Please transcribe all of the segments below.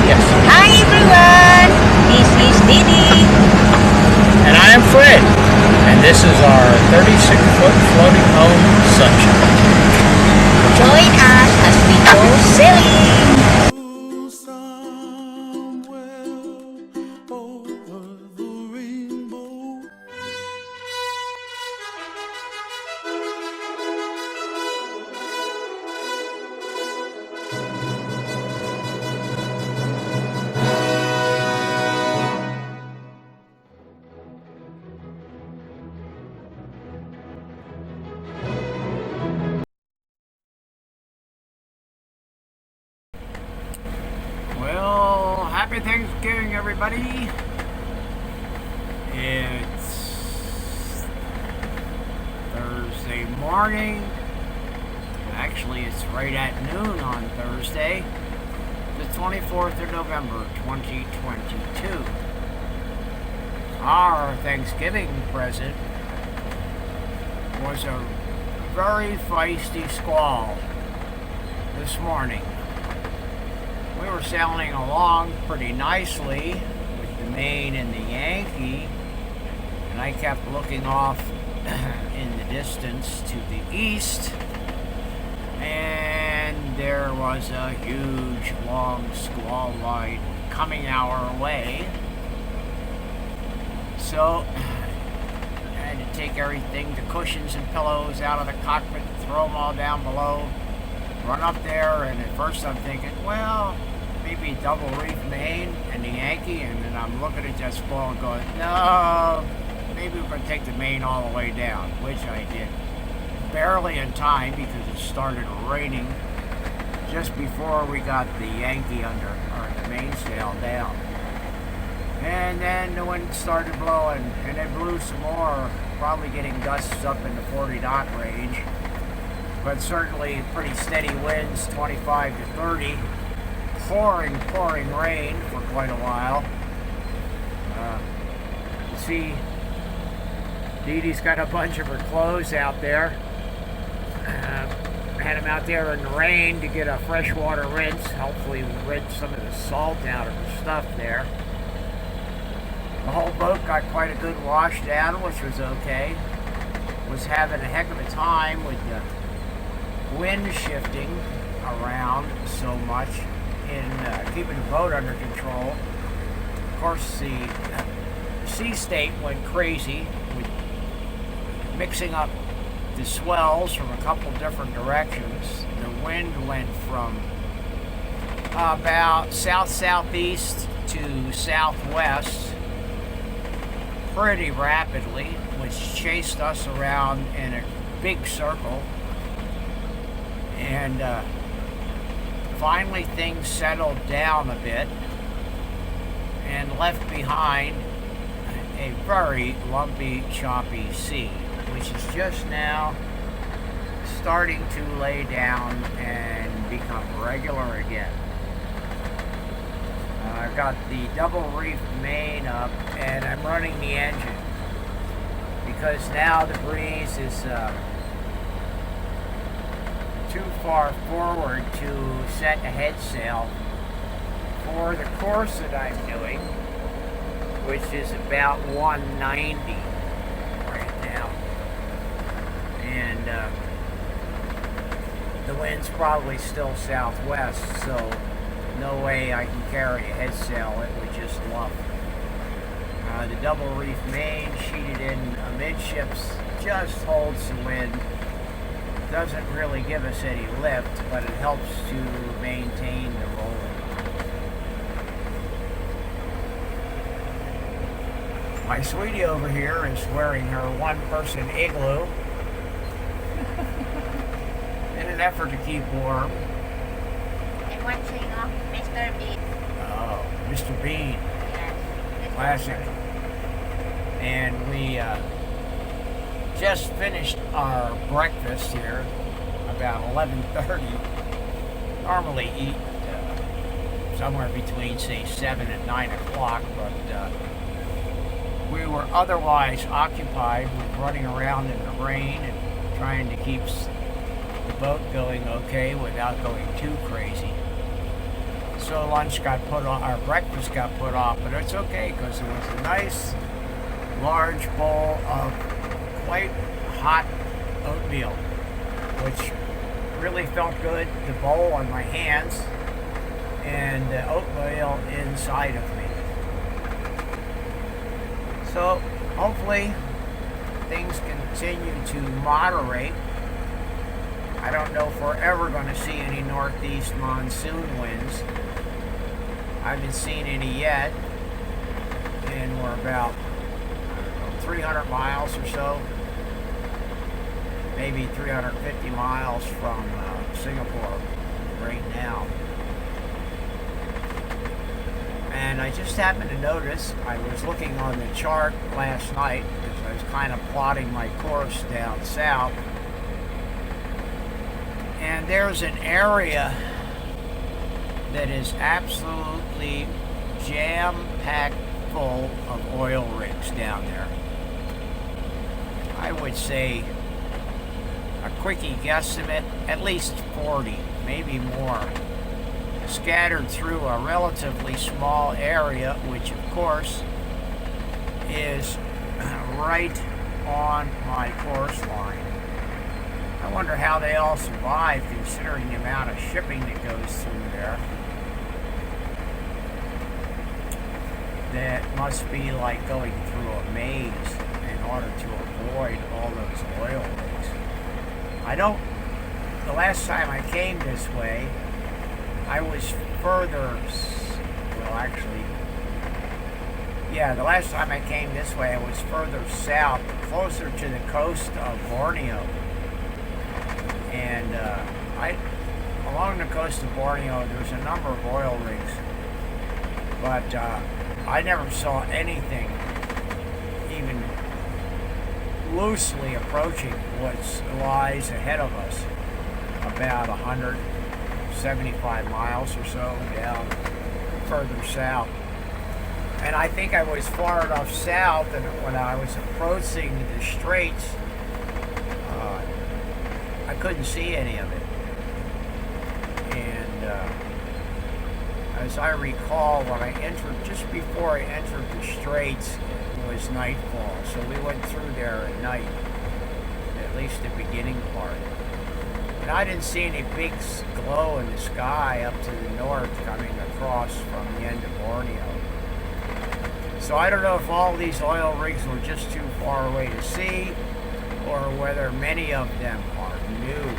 Yes. Hi everyone, this is Didi. And I am Fred. And this is our 36-foot floating home sunshine. Join us as we go sailing. Well, happy Thanksgiving, everybody. It's Thursday morning. Actually, it's right at noon on Thursday, the 24th of November, 2022. Our Thanksgiving present was a very feisty squall this morning. We were sailing along pretty nicely with the Maine and the Yankee, and I kept looking off in the distance to the east, and there was a huge long squall line coming our way. So I had to take everything, the cushions and pillows out of the cockpit, throw them all down below, run up there, and at first I'm thinking, well, maybe double reef Maine and the Yankee, and then I'm looking at that squall and going, no, maybe we're going to take the Maine all the way down, which I did. Barely in time because it started raining just before we got the Yankee under, or the mainsail down. And then the wind started blowing, and it blew some more, probably getting gusts up in the 40 knot range. But certainly pretty steady winds, 25 to 30. Pouring rain for quite a while. You see, Dee Dee's got a bunch of her clothes out there. Had them out there in the rain to get a freshwater rinse. Hopefully rinse some of the salt out of her stuff there. The whole boat got quite a good wash down, which was okay. Was having a heck of a time with the wind shifting around so much in keeping the boat under control. Of course, the sea state went crazy with mixing up the swells from a couple different directions. The wind went from about south-southeast to southwest pretty rapidly, which chased us around in a big circle. And finally things settled down a bit and left behind a very lumpy, choppy sea, which is just now starting to lay down and become regular again. I've got the double reef Maine up, and I'm running the engine because now the breeze is too far forward to set a head sail for the course that I'm doing, which is about 190 right now. And the wind's probably still southwest, so no way I can carry a head sail. It would just luff. The double reef Maine sheeted in amidships just holds the wind. Doesn't really give us any lift, but it helps to maintain the roll. My sweetie over here is wearing her one-person igloo in an effort to keep warm. And one thing off Mr. Bean. Oh, Mr. Bean. Yes. Classic. And we just finished our breakfast here about 11:30. Normally eat somewhere between, say, 7 and 9 o'clock, but we were otherwise occupied with running around in the rain and trying to keep the boat going okay without going too crazy. so lunch got put on, our breakfast got put off, but it's okay because it was a nice large bowl of quite hot oatmeal, which really felt good. The bowl on my hands and the oatmeal inside of me. So hopefully things continue to moderate. I don't know if we're ever going to see any northeast monsoon winds. I haven't seen any yet, and we're about, I don't know, 300 miles or so, maybe 350 miles from Singapore right now. And I just happened to notice, I was looking on the chart last night because I was kind of plotting my course down south, and there's an area that is absolutely jam-packed full of oil rigs down there. I would say a quickie guesstimate, at least 40, maybe more, scattered through a relatively small area, which of course is right on my course line. I wonder how they all survive considering the amount of shipping that goes through there. That must be like going through a maze in order to avoid all those oil rigs. The last time I came this way, I was further, well actually, yeah, the last time I came this way I was further south, closer to the coast of Borneo. And along the coast of Borneo there's a number of oil rigs, but I never saw anything even loosely approaching what lies ahead of us, about 175 miles or so down further south. And I think I was far enough south that when I was approaching the straits, I couldn't see any of it. And as I recall, when I entered, just before I entered the straits, it was nightfall. So we went through there at night, at least the beginning part. And I didn't see any big glow in the sky up to the north coming across from the end of Borneo. So I don't know if all these oil rigs were just too far away to see, or whether many of them are new.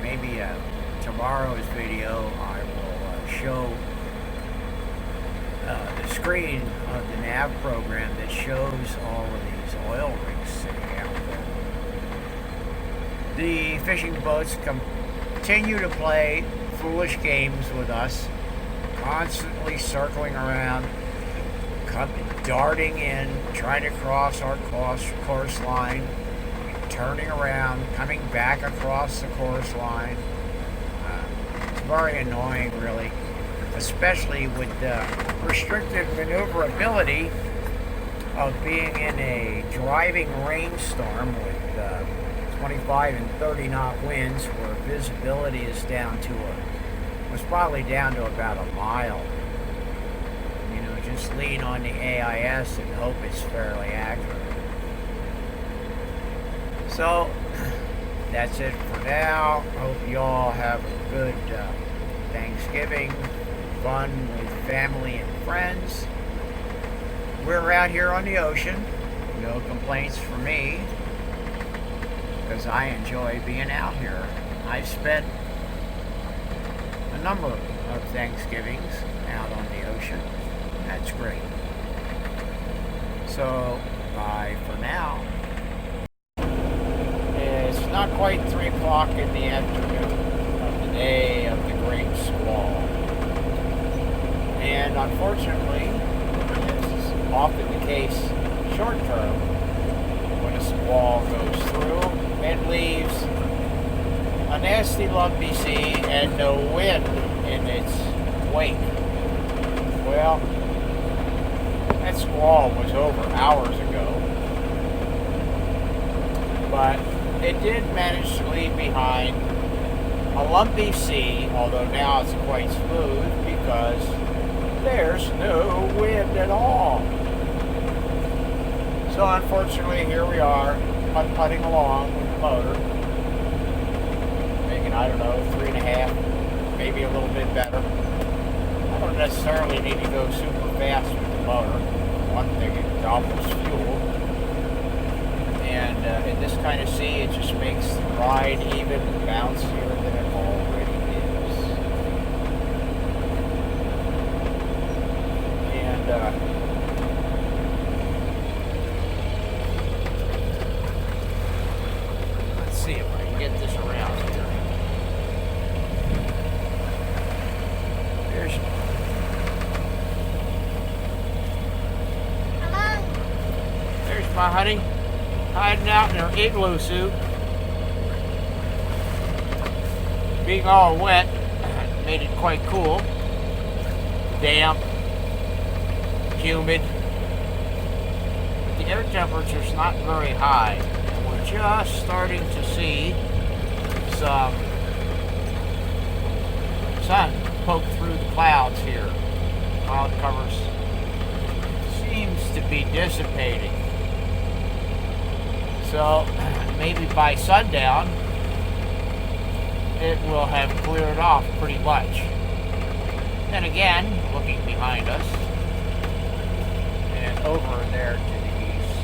Maybe tomorrow's video I will show the screen of the nav program that shows all of these oil rigs sitting out there. The fishing boats continue to play foolish games with us, constantly circling around, darting in, trying to cross our course line, turning around, coming back across the course line. It's very annoying, really, especially with the restricted maneuverability of being in a driving rainstorm with 25 and 30 knot winds, where visibility is down to was probably down to about a mile. You know, just lean on the AIS and hope it's fairly accurate. So that's it for now. Hope you all have a good Thanksgiving, fun with family and friends. We're out here on the ocean. No complaints for me, because I enjoy being out here. I've spent a number of Thanksgivings out on the ocean. That's great. So, bye for now. It's not quite 3 o'clock in the afternoon of the day of the great squall. And unfortunately, as is often the case short term, when a squall goes through, it leaves a nasty lumpy sea and no wind in its wake. Well, that squall was over hours ago, but it did manage to leave behind a lumpy sea, although now it's quite smooth because there's no wind at all. So unfortunately, here we are, putt-putting along with the motor, making, I don't know, 3.5, maybe a little bit better. I don't necessarily need to go super fast with the motor. One thing, it gobbles fuel. And in this kind of sea, it just makes the ride even bouncier than it already is. And let's see if I can get this around here. There's my honey, hiding out in her igloo suit. Being all wet made it quite cool. Damp, humid. But the air temperature's not very high. And we're just starting to see some sun poke through the clouds here. Cloud covers seems to be dissipating. So maybe by sundown it will have cleared off pretty much. Then again, looking behind us and over there to the east,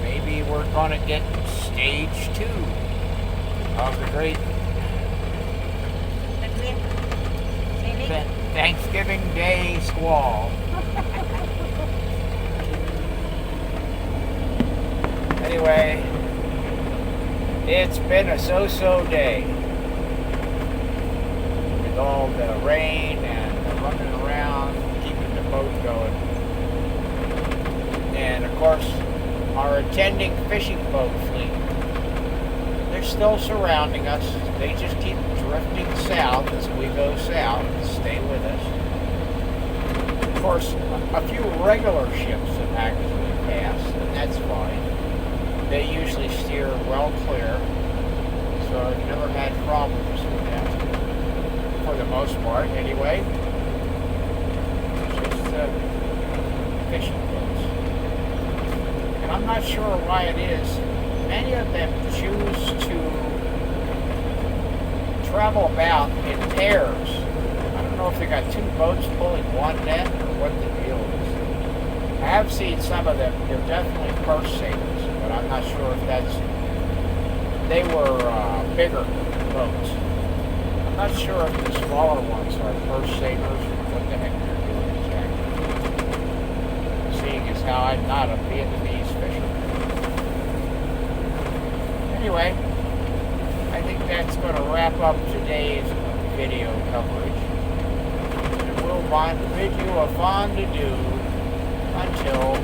maybe we're gonna get stage 2 of the great Thanksgiving Day squall. Anyway, it's been a so-so day with all the rain and the running around, keeping the boat going. And of course, our attending fishing boat fleet, they're still surrounding us. They just keep drifting south as we go south to stay with us. Of course, a few regular ships have actually passed, and that's fine. They usually steer well clear, so I've never had problems with that, for the most part anyway. Just fishing boats. And I'm not sure why it is. Many of them choose to travel about in pairs. I don't know if they got 2 boats pulling one net or what the deal is. I have seen some of them. They're definitely purse seiners, but I'm not sure if that's... They were bigger boats. I'm not sure if the smaller ones are purse seiners or what the heck they're doing exactly. Seeing as how I'm not a Vietnamese fisherman. Anyway, I think that's going to wrap up today's video coverage. And we'll bid you a fond adieu until